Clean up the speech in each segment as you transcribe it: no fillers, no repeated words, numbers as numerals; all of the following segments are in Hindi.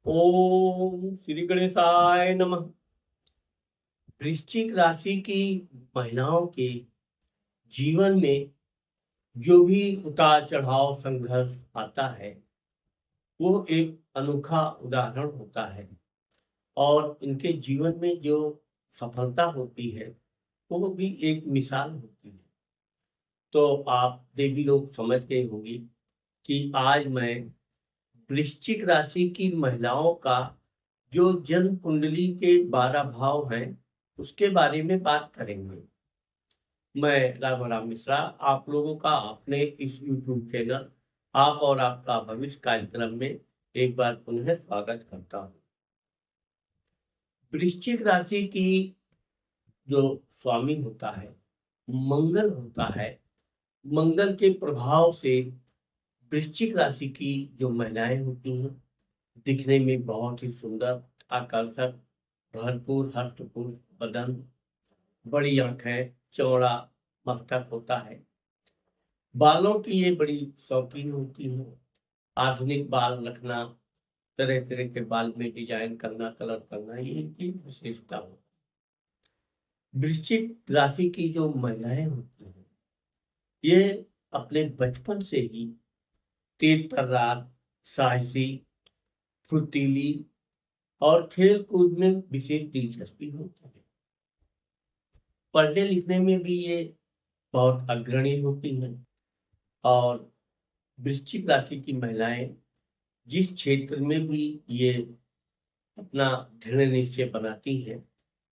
ओम श्री गणेशाय नमः। वृश्चिक राशि की महिलाओं के जीवन में जो भी उतार चढ़ाव संघर्ष आता है वो एक अनोखा उदाहरण होता है और इनके जीवन में जो सफलता होती है वो भी एक मिसाल होती है। तो आप देवी लोग समझ गए होंगे कि आज मैं वृश्चिक राशि की महिलाओं का जो जन्म कुंडली के 12 भाव हैं उसके बारे में बात करेंगे। मैं राघवराम मिश्रा आप लोगों का अपने इस यूट्यूब चैनल आप और आपका भविष्य कार्यक्रम में एक बार पुनः स्वागत करता हूँ। वृश्चिक राशि की जो स्वामी होता है मंगल होता है। मंगल के प्रभाव से वृश्चिक राशि की जो महिलाएं होती हैं दिखने में बहुत ही सुंदर, आकर्षक, भरपूर हष्टपुष्ट बदन, बड़ी आंखें, चौड़ा मस्तक होता है। बालों की ये बड़ी शौकीन होती हैं। आधुनिक बाल रखना, तरह तरह के बाल में डिजाइन करना, कलर करना, ये इनकी विशेषता हो। वृश्चिक राशि की जो महिलाएं होती हैं ये अपने बचपन से ही तेज तर्रार, साहसी, फुर्तीली और खेल कूद में विशेष दिलचस्पी होती है। पढ़ने लिखने में भी ये बहुत अग्रणी होती हैं और वृश्चिक राशि की महिलाएं जिस क्षेत्र में भी ये अपना दृढ़ निश्चय बनाती हैं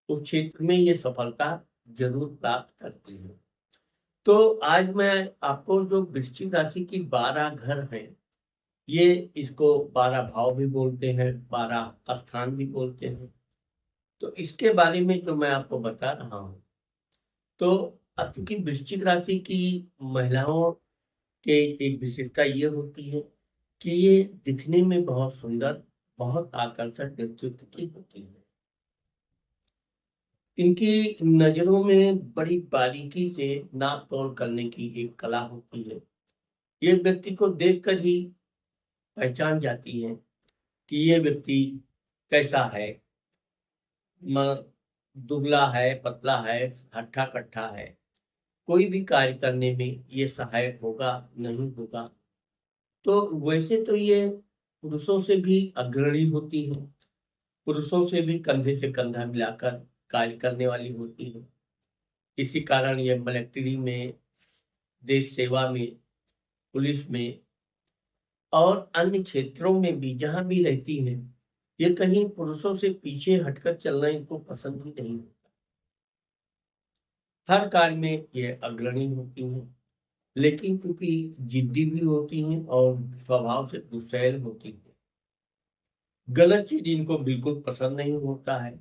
उस क्षेत्र में ये सफलता जरूर प्राप्त करती है। तो आज मैं आपको जो वृश्चिक राशि की 12 घर हैं, ये इसको 12 भाव भी बोलते हैं, 12 स्थान भी बोलते हैं। तो इसके बारे में जो मैं आपको बता रहा हूँ, तो अब चूंकि वृश्चिक राशि की महिलाओं के एक विशेषता ये होती है कि ये दिखने में बहुत सुंदर, बहुत आकर्षक व्यक्तित्व की होती है। इनकी नजरों में बड़ी बारीकी से नाप तोल करने की एक कला होती है। ये व्यक्ति को देखकर ही पहचान जाती है कि ये व्यक्ति कैसा है, दुबला है, पतला है, हट्ठा कट्ठा है, कोई भी कार्य करने में ये सहायक होगा नहीं होगा। तो वैसे तो ये पुरुषों से भी अग्रणी होती है, पुरुषों से भी कंधे से कंधा मिलाकर कार्य करने वाली होती है। इसी कारण ये मिलिट्री में, देश सेवा में, पुलिस में और अन्य क्षेत्रों में भी जहां भी रहती हैं ये कहीं पुरुषों से पीछे हटकर चलना इनको पसंद ही नहीं होता। हर कार्य में ये अग्रणी होती हैं, लेकिन क्योंकि जिद्दी भी होती हैं और स्वभाव से गुस्सैल होती हैं। गलत चीज इनको बिल्कुल पसंद नहीं होता है।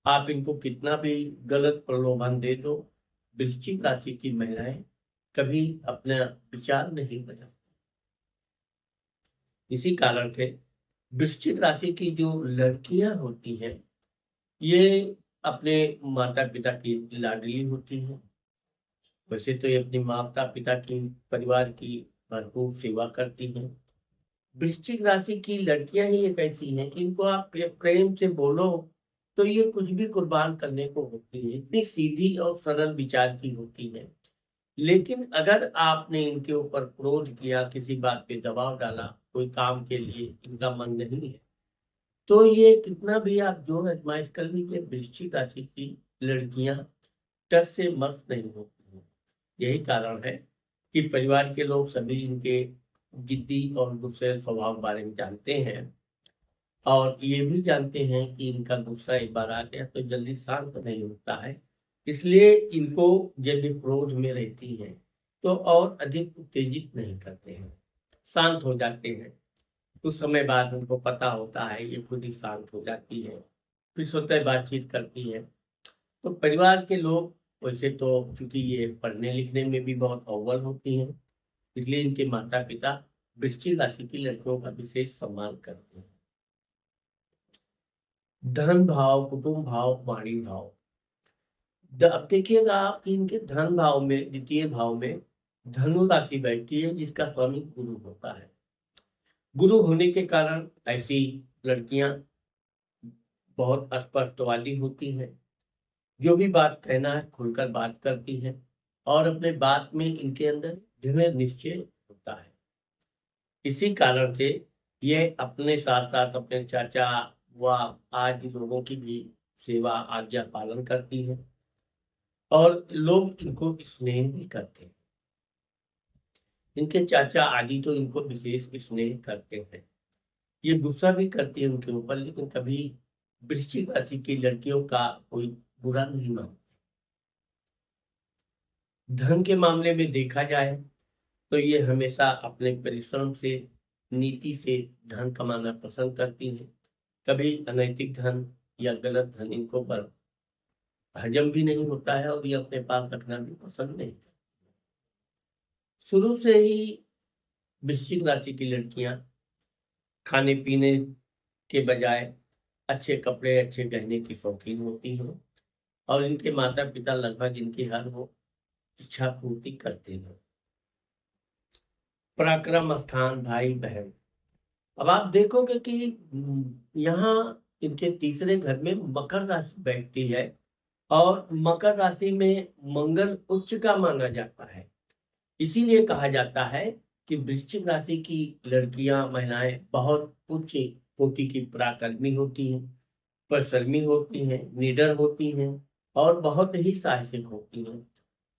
आप इनको कितना भी गलत प्रलोभन दे दो, वृश्चिक राशि की महिलाएं कभी अपना विचार नहीं बदलती। इसी कारण से वृश्चिक राशि की जो लड़कियां होती हैं ये अपने माता पिता की लाडली होती हैं। वैसे तो ये अपने माता पिता की, परिवार की भरपूर सेवा करती हैं। वृश्चिक राशि की लड़कियां ही एक ऐसी हैं कि इनको आप प्रेम से बोलो तो ये कुछ भी कुर्बान करने को होती है। इतनी सीधी और सरल विचार की होती है। लेकिन अगर आपने इनके ऊपर क्रोध किया, किसी बात पे दबाव डाला, कोई काम के लिए इनका मन नहीं है, तो ये कितना भी आप जोर आजमाइश कर लीजिए, वृश्चिक राशि की लड़कियां टस से मस नहीं होती हैं। यही कारण है कि परिवार के लोग सभी इनके जिद्दी और गुस्सैल स्वभाव के बारे में जानते हैं और ये भी जानते हैं कि इनका गुस्सा एक बार आ गया तो जल्दी शांत नहीं होता है। इसलिए इनको जब भी क्रोध में रहती हैं तो और अधिक उत्तेजित नहीं करते हैं, शांत हो जाते हैं। कुछ समय बाद उनको पता होता है, ये खुद ही शांत हो जाती है, फिर स्वतः बातचीत करती है। तो परिवार के लोग वैसे तो चूंकि ये पढ़ने लिखने में भी बहुत अव्वल होती हैं, इसलिए इनके माता पिता वृश्चिक राशि की लड़कियों का विशेष सम्मान करते हैं। धन भाव, कुटुंब भाव, वाणी भाव। अब देखिएगा आप कि इनके धन भाव में, द्वितीय भाव में धनु राशि बैठती है जिसका स्वामी गुरु होता है। गुरु होने के कारण ऐसी लड़कियां बहुत स्पष्टवादी होती हैं, जो भी बात कहना है खुलकर बात करती हैं और अपने बात में इनके अंदर दृढ़ निश्चय होता है। इसी कारण से ये अपने साथ-साथ अपने चाचा व आदि लोगों की भी सेवा आज्ञा पालन करती हैं और लोग इनको स्नेह भी करते हैं। इनके चाचा आदि तो इनको विशेष स्नेह करते हैं। ये गुस्सा भी करती है उनके ऊपर, लेकिन कभी वृश्चिक राशि की लड़कियों का कोई बुरा नहीं मानते। धन के मामले में देखा जाए तो ये हमेशा अपने परिश्रम से, नीति से धन कमाना पसंद करती हैं। कभी अनैतिक धन या गलत धन इनको पर हजम भी नहीं होता है और ये अपने पास रखना भी पसंद नहीं करती। शुरू से ही वृश्चिक राशि की लड़कियां खाने पीने के बजाय अच्छे कपड़े, अच्छे गहने की शौकीन होती हैं और इनके माता पिता लगभग इनकी हर वो इच्छा पूर्ति करते हैं। पराक्रम स्थान भाई बहन, अब आप देखोगे कि यहाँ इनके तीसरे घर में मकर राशि बैठती है और मकर राशि में मंगल उच्च का माना जाता है। इसीलिए कहा जाता है कि वृश्चिक राशि की लड़कियां, महिलाएं बहुत उच्च कोटि की पराक्रमी होती हैं, परिश्रमी होती हैं, निडर होती हैं और बहुत ही साहसिक होती हैं।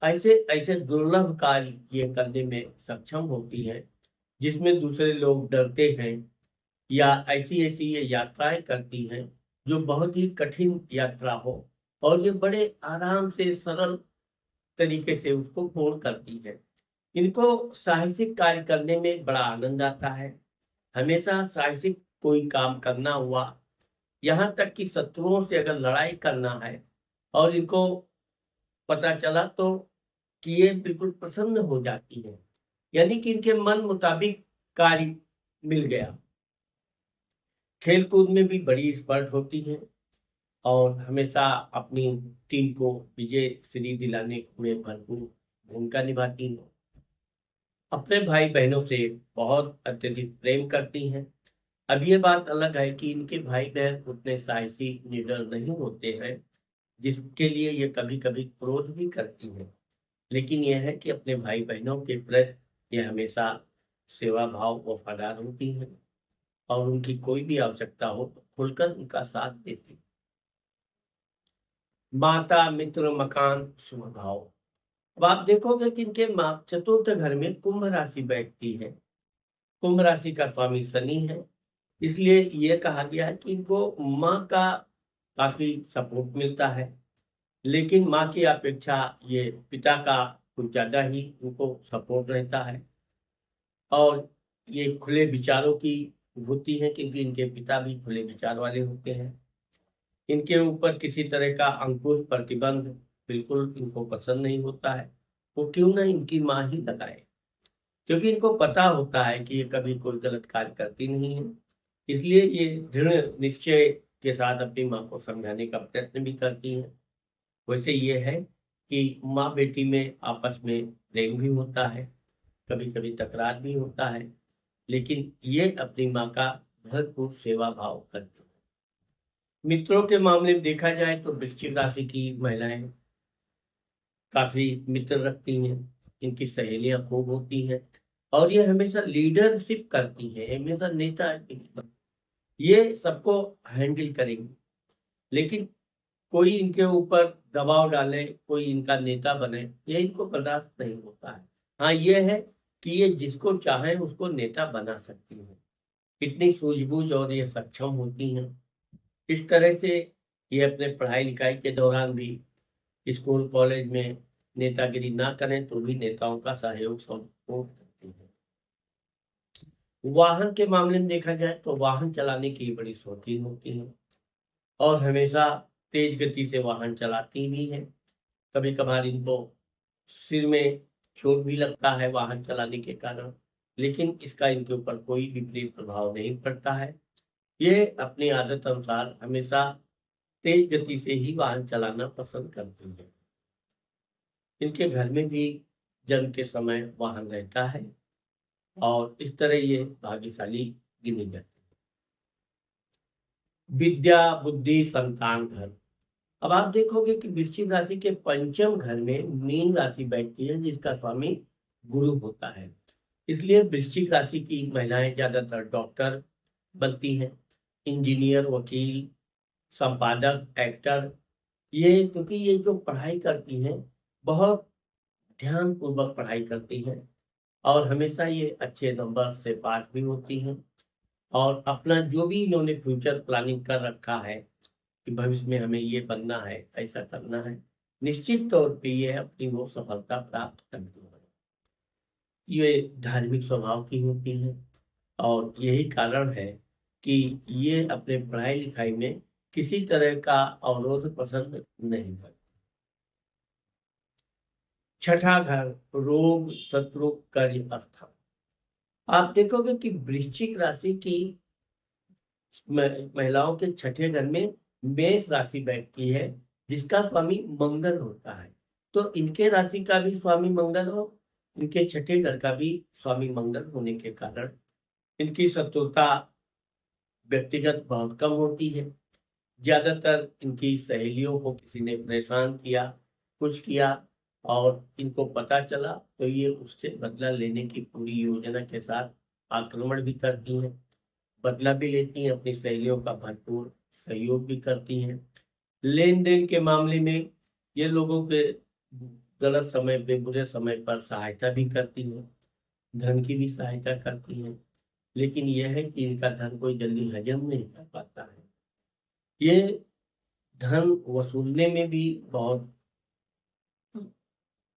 ऐसे ऐसे दुर्लभ कार्य ये करने में सक्षम होती है, जिसमें दूसरे लोग डरते हैं, या ऐसी-ऐसी ये यात्राएँ करती हैं, जो बहुत ही कठिन यात्रा हो और ये बड़े आराम से, सरल तरीके से उसको पूर्ण करती है। इनको साहसिक कार्य करने में बड़ा आनंद आता है। हमेशा साहसिक कोई काम करना हुआ, यहाँ तक कि शत्रुओं से अगर लड़ाई करना है और इनको पता चला तो कि ये बिल्कुल प्रसन्न हो जाती हैं। यानी कि इनके मन मुताबिक कार्य मिल गया। खेल-कूद में भी बड़ी एक्सपर्ट होती हैं और हमेशा अपनी टीम को विजय श्री दिलाने में भरपूर भूमिका निभाती हैं। अपने भाई-बहनों से बहुत अत्यधिक प्रेम करती हैं। अब ये बात अलग है कि इनके भाई-बहन उतने साहसी, निडर नहीं होते हैं, जिसके लिए ये कभी-कभी क्रोध भी करती हैं। लेकिन ये है कि अपने भाई-बहनों के प्रति ये हमेशा सेवा भाव वफ़ादार होती हैं और उनकी कोई भी आवश्यकता हो तो खुलकर उनका साथ देती हैं। माता, मित्र, मकान, शुभ भाव, अब आप देखोगे कि इनके चतुर्थ घर में कुंभ राशि बैठती है। कुंभ राशि का स्वामी शनि है, इसलिए ये कहा गया है कि इनको माँ का काफ़ी सपोर्ट मिलता है, लेकिन माँ की अपेक्षा ये पिता का कुछ ज़्यादा ही उनको सपोर्ट रहता है और ये खुले विचारों की होती है, क्योंकि इनके पिता भी खुले विचार वाले होते हैं। इनके ऊपर किसी तरह का अंकुश, प्रतिबंध बिल्कुल इनको पसंद नहीं होता है। वो क्यों ना इनकी माँ ही लगाए, क्योंकि इनको पता होता है कि ये कभी कोई गलत कार्य करती नहीं है। इसलिए ये दृढ़ निश्चय के साथ अपनी माँ को समझाने का प्रयत्न भी करती हैं। वैसे ये है कि माँ-बेटी में आपस में प्रेम भी होता है, कभी-कभी तकरार भी होता है, लेकिन ये अपनी माँ का भरपूर सेवा भाव करती हैं। मित्रों के मामले में देखा जाए तो वृश्चिक राशि की महिलाएं काफी मित्र रखती हैं, इनकी सहेलियां खूब होती हैं और ये हमेशा लीडरशिप करती हैं, हमेशा नेता ये सबको हैंडल करेंगी। लेकिन कोई इनके ऊपर दबाव डाले, कोई इनका नेता बने, ये इनको बर्दाश्त नहीं होता है। हाँ, ये है कि ये जिसको चाहे उसको नेता बना सकती हैं। इतनी सूझबूझ और ये सक्षम होती हैं। इस तरह से ये अपने पढ़ाई-लिखाई के दौरान भी स्कूल, कॉलेज में नेतागिरी ना करें तो भी नेताओं का सहयोग सपोर्ट करती हैं। वाहन के मामले में देखा जाए तो वाहन चलाने की बड़ी शौकीन होती हैं और हमेशा तेज गति से वाहन चलाती भी हैं। कभी-कभार इनको सिर में चोट भी लगता है वाहन चलाने के कारण, लेकिन इसका इनके ऊपर कोई विपरीत प्रभाव नहीं पड़ता है। ये अपनी आदत अनुसार हमेशा तेज गति से ही वाहन चलाना पसंद करती हैं। इनके घर में भी जन्म के समय वाहन रहता है और इस तरह ये भाग्यशाली गिनी जाती है। विद्या, बुद्धि, संतान घर। अब आप देखोगे कि वृश्चिक राशि के पंचम घर में मीन राशि बैठती है, जिसका स्वामी गुरु होता है। इसलिए वृश्चिक राशि की महिलाएं ज्यादातर डॉक्टर बनती हैं, इंजीनियर, वकील, संपादक, एक्टर। ये क्योंकि ये जो पढ़ाई करती हैं, बहुत ध्यान पूर्वक पढ़ाई करती हैं और हमेशा ये अच्छे नंबर से पास भी होती हैं। और अपना जो भी इन्होंने फ्यूचर प्लानिंग कर रखा है कि भविष्य में हमें ये बनना है, ऐसा करना है, निश्चित तौर पे ये अपनी वो सफलता प्राप्त करती है। ये धार्मिक स्वभाव की होती है और यही कारण है कि ये अपने पढ़ाई लिखाई में किसी तरह का अवरोध पसंद नहीं करते। छठा घर, रोग, शत्रु, कार्य, अर्थ। आप देखोगे कि वृश्चिक राशि की महिलाओं के छठे घर में मेष राशि बैठती है, जिसका स्वामी मंगल होता है। तो इनके राशि का भी स्वामी मंगल हो, इनके छठे घर का भी स्वामी मंगल होने के कारण इनकी शत्रुता व्यक्तिगत बहुत कम होती है। ज्यादातर इनकी सहेलियों को किसी ने परेशान किया, कुछ किया और इनको पता चला तो ये उससे बदला लेने की पूरी योजना के साथ आक्रमण भी करती हैं, बदला भी लेती हैं, अपनी सहेलियों का भरपूर सहयोग भी करती हैं। लेन देन के मामले में ये लोगों के गलत समय पे, बुरे समय पर सहायता भी करती हैं, धन की भी सहायता करती हैं। लेकिन यह है कि इनका धन कोई जल्दी हजम नहीं कर पाता है। ये धन वसूलने में भी बहुत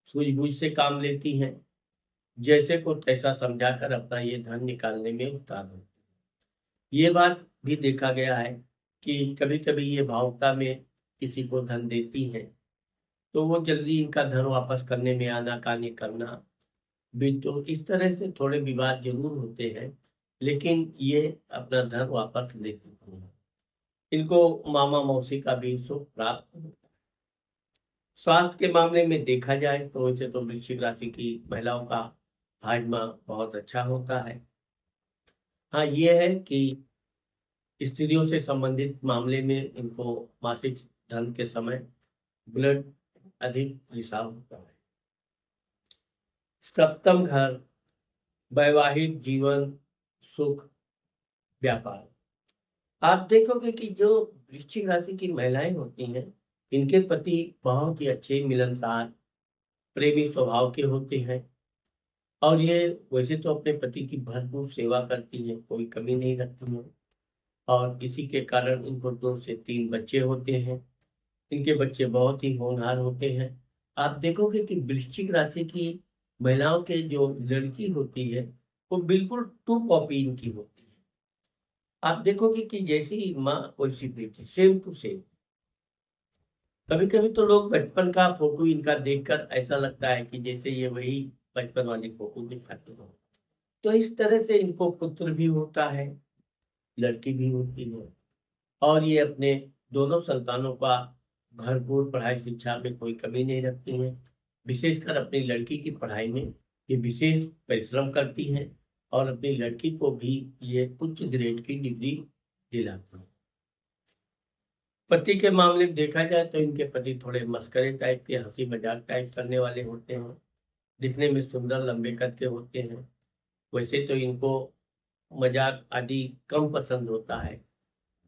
सूझबूझ से काम लेती हैं, जैसे को तैसा समझाकर अपना ये धन निकालने में उतार होती है। ये बात भी देखा गया है कि कभी कभी ये भावुकता में किसी को धन देती हैं तो वो जल्दी इनका धन वापस करने में आनाकानी करना भी, तो इस तरह से थोड़े विवाद जरूर होते हैं, लेकिन ये अपना धन वापस लेती हैं। इनको मामा मौसी का भी सुख प्राप्त होता है। स्वास्थ्य के मामले में देखा जाए तो वैसे तो वृश्चिक राशि की महिलाओं का हाजमा बहुत अच्छा होता है। हाँ, ये है कि स्त्रियों से संबंधित मामले में इनको मासिक धर्म के समय ब्लड अधिक रिसाव होता है। सप्तम घर, वैवाहिक जीवन, सुख, व्यापार। आप देखोगे कि जो वृश्चिक राशि की महिलाएं होती हैं, इनके पति बहुत ही अच्छे, मिलनसार, प्रेमी स्वभाव के होते हैं और ये वैसे तो अपने पति की भरपूर सेवा करती हैं, कोई कमी नहीं रखती हैं और इसी के कारण इनको 2 से 3 बच्चे होते हैं। इनके बच्चे बहुत ही होनहार होते हैं। आप देखोगे कि वृश्चिक राशि की महिलाओं के जो लड़की होती है, वो बिल्कुल टू कॉपी इनकी होती है। आप देखोगे कि जैसी माँ वैसी बेटी, सेम टू सेम। कभी कभी तो लोग बचपन का फोटो इनका देखकर ऐसा लगता है कि जैसे ये वही बचपन वाली फोटो दिखाते हो। तो इस तरह से इनको पुत्र भी होता है, लड़की भी होती है और ये अपने दोनों संतानों का भरपूर पढ़ाई शिक्षा में कोई कमी नहीं रखती हैं। विशेषकर अपनी लड़की की पढ़ाई में ये विशेष परिश्रम करती हैं और अपनी लड़की को भी ये उच्च ग्रेड की डिग्री दिलाती हैं। पति के मामले में देखा जाए तो इनके पति थोड़े मस्करे टाइप के, हंसी मजाक टाइप करने वाले होते हैं, दिखने में सुंदर, लंबे कद के होते हैं। वैसे तो इनको मजाक आदि कम पसंद होता है,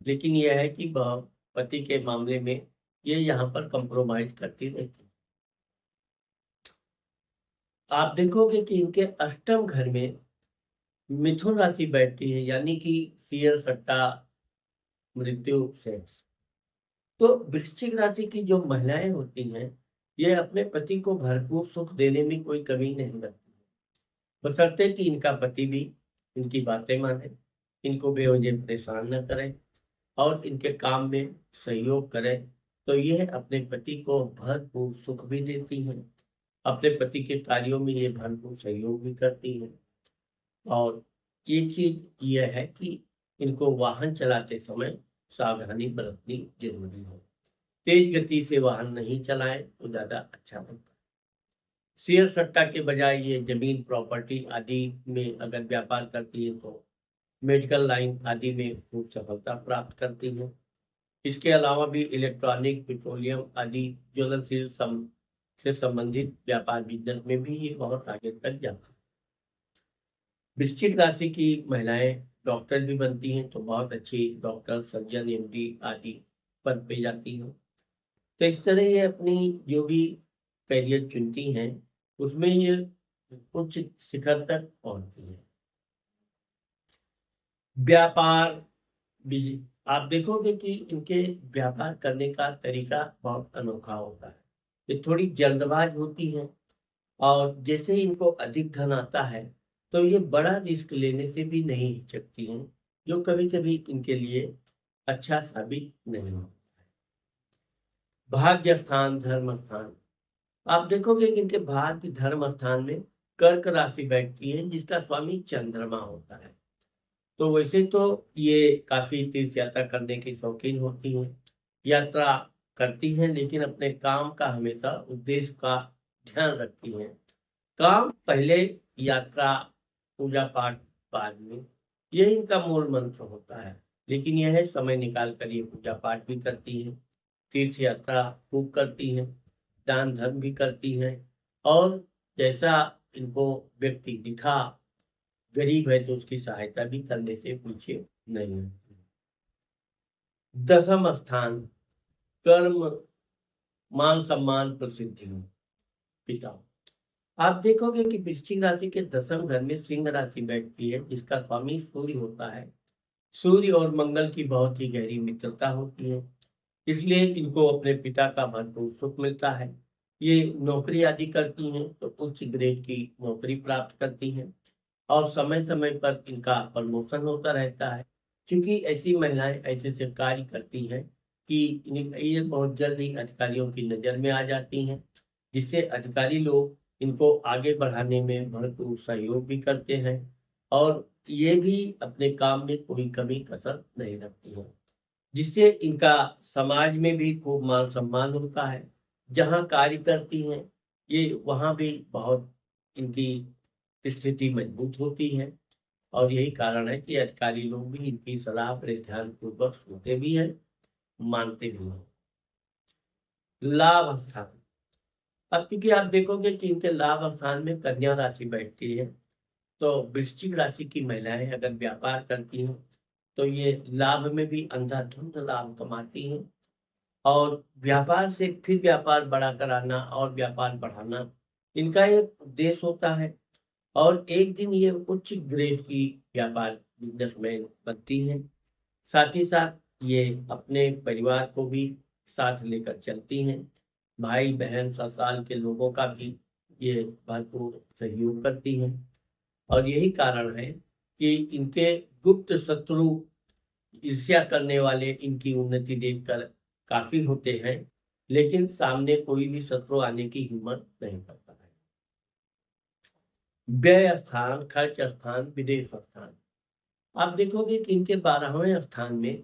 लेकिन यह है कि वह पति के मामले में ये यहाँ पर कंप्रोमाइज करती रहती है। आप देखोगे कि इनके अष्टम घर में मिथुन राशि बैठती है, यानी कि शेयर सट्टा, मृत्यु, सेक्स। तो वृश्चिक राशि की जो महिलाएं होती हैं, ये अपने पति को भरपूर सुख देने में कोई कमी नहीं रखती, बशर्ते कि इनका पति भी इनकी बातें माने, इनको बेवजह परेशान न करे और इनके काम में सहयोग करे। तो यह अपने पति को भरपूर सुख भी देती हैं, अपने पति के कार्यों में ये भरपूर सहयोग भी करती हैं। और एक चीज यह है कि इनको वाहन चलाते समय सावधानी बरतनी जरूरी है। तेज गति से वाहन नहीं चलाएं तो ज्यादा अच्छा होता है। शेयर सट्टा के बजाय ये जमीन, प्रॉपर्टी आदि में अगर व्यापार करती है तो मेडिकल लाइन आदि में खूब सफलता प्राप्त करती हैं। इसके अलावा भी इलेक्ट्रॉनिक, पेट्रोलियम आदि ज्वलनशील से संबंधित व्यापार बिजनेस में भी ये बहुत आगे तक जाती है। वृश्चिक राशि की महिलाएं डॉक्टर भी बनती हैं, तो बहुत अच्छी डॉक्टर, सर्जन, एमडी आदि पद पे जाती हैं। तो इस तरह ये अपनी जो भी करियर चुनती हैं, उसमें ये उच्च शिखर तक पहुंचती हैं। व्यापार भी आप देखोगे कि इनके व्यापार करने का तरीका बहुत अनोखा होता है। ये थोड़ी जल्दबाज होती हैं और जैसे ही इनको अधिक धन आता है, तो ये बड़ा रिस्क लेने से भी नहीं हिचकती हैं, जो कभी-कभी इनके लिए अच्छा साबित नहीं होता। भाग्य स्थान, धर्म स्थान, आप देखोगे कि इनके भाग्य धर्म स्थान में कर्क राशि बैठती है, जिसका स्वामी चंद्रमा होता है। तो वैसे तो ये काफी तीर्थ यात्रा करने की शौकीन होती हैं, यात्रा करती हैं, लेकिन अपने काम का हमेशा उद्देश्य का ध्यान रखती हैं। काम पहले, यात्रा, पूजा पाठ बाद में, यही इनका मूल मंत्र होता है। लेकिन यह है समय निकाल कर ये पूजा पाठ भी करती हैं, तीर्थ यात्रा खूब करती हैं, दान धर्म भी करती हैं, और जैसा इनको व्यक्ति दिखा गरीब है तो उसकी सहायता भी करने से पीछे नहीं होती। दसम स्थान, कर्म, मान सम्मान, प्रसिद्धि, पिता। आप देखोगे कि वृश्चिक राशि के दसम घर में सिंह राशि बैठती है, जिसका स्वामी सूर्य होता है। सूर्य और मंगल की बहुत ही गहरी मित्रता होती है, इसलिए इनको अपने पिता का भरपूर सुख मिलता है। ये नौकरी आदि करती हैं तो उच्च ग्रेड की नौकरी प्राप्त करती हैं, और समय समय पर इनका प्रमोशन होता रहता है। क्योंकि ऐसी महिलाएं ऐसे ऐसे कार्य करती हैं कि ये बहुत जल्द ही अधिकारियों की नज़र में आ जाती हैं, जिससे अधिकारी लोग इनको आगे बढ़ाने में भरपूर सहयोग भी करते हैं, और ये भी अपने काम में कोई कमी कसर नहीं रखती हैं, जिससे इनका समाज में भी खूब मान सम्मान होता है। जहाँ कार्य करती हैं ये, वहाँ भी बहुत इनकी स्थिति मजबूत होती है, और यही कारण है कि अधिकारी लोग भी इनकी सलाह बड़े ध्यानपूर्वक सुनते भी हैं, मानते भी हैं। लाभ स्थान, अब क्योंकि आप देखोगे कि इनके लाभ स्थान में कन्या राशि बैठती है, तो वृश्चिक राशि की महिलाएं अगर व्यापार करती हैं, तो ये लाभ में भी अंधाधुंध लाभ कमाती हैं, और व्यापार से फिर व्यापार बड़ा कराना और व्यापार बढ़ाना इनका एक उद्देश्य होता है, और एक दिन ये उच्च ग्रेड की व्यापार बिजनेसमैन बनती हैं। साथ ही साथ ये अपने परिवार को भी साथ लेकर चलती हैं। भाई बहन ससुराल के लोगों का भी ये भरपूर सहयोग करती हैं, और यही कारण है कि इनके गुप्त शत्रु, ईर्ष्या करने वाले इनकी उन्नति देखकर काफी होते हैं, लेकिन सामने कोई भी शत्रु आने की हिम्मत नहीं करता है। व्यय स्थान, खर्च स्थान, विदेश स्थान, आप देखोगे कि इनके 12वें स्थान में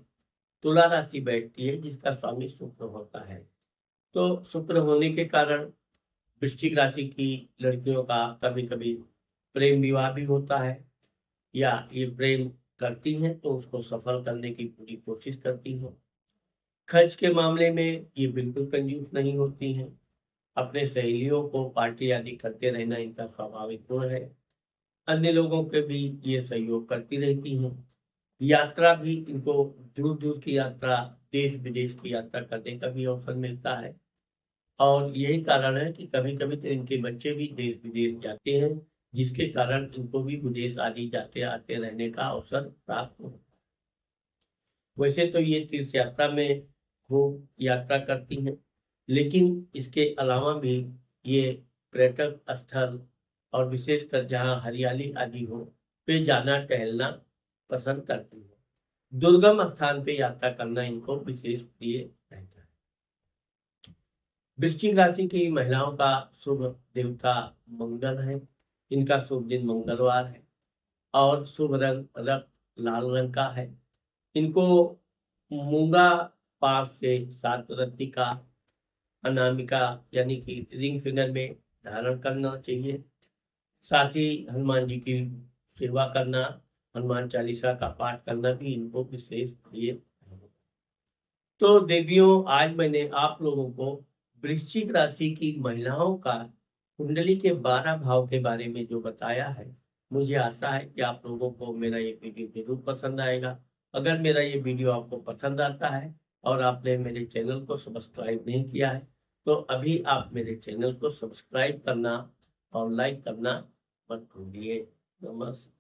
तुला राशि बैठती है, जिसका स्वामी शुक्र होता है। तो शुक्र होने के कारण वृश्चिक राशि की लड़कियों का कभी कभी प्रेम विवाह भी होता है, या ये प्रेम करती हैं तो उसको सफल करने की पूरी कोशिश करती हैं। खर्च के मामले में ये बिल्कुल कंजूस नहीं होती हैं। अपने सहेलियों को पार्टी आदि करते रहना इनका स्वाभाविक गुण है। अन्य लोगों के भी ये सहयोग करती रहती हैं। यात्रा भी इनको, दूर दूर की यात्रा, देश विदेश की यात्रा करने का भी अवसर मिलता है, और यही कारण है कि कभी कभी तो इनके बच्चे भी देश विदेश जाते हैं, जिसके कारण इनको भी विदेश आदि जाते आते रहने का अवसर प्राप्त हो। वैसे तो ये तीर्थ यात्रा में खूब यात्रा करती हैं, लेकिन इसके अलावा भी ये पर्यटक स्थल और विशेषकर जहाँ हरियाली आदि हो पे जाना टहलना पसंद करती है। दुर्गम स्थान पे यात्रा करना इनको विशेष प्रिय रहता है। वृश्चिक राशि की महिलाओं का शुभ देवता मंगल है। इनका शुभ दिन मंगलवार है, और शुभ रंग रक्त लाल रंग का है। इनको मूंगा 5 से 7 रत्ती का अनामिका यानी कि रिंग फिंगर में धारण करना चाहिए। साथ ही हनुमान जी की सेवा करना हनुमान चालीसा का पाठ करना भी इनको विशेष प्रिय है। तो देवियों, आज मैंने आप लोगों को वृश्चिक राशि की महिलाओं का कुंडली के 12 भाव के बारे में जो बताया है, मुझे आशा है कि आप लोगों को मेरा ये वीडियो जरूर पसंद आएगा। अगर मेरा ये वीडियो आपको पसंद आता है और आपने मेरे चैनल को सब्सक्राइब नहीं किया है, तो अभी आप मेरे चैनल को सब्सक्राइब करना और लाइक करना मत भूलिए। नमस्कार।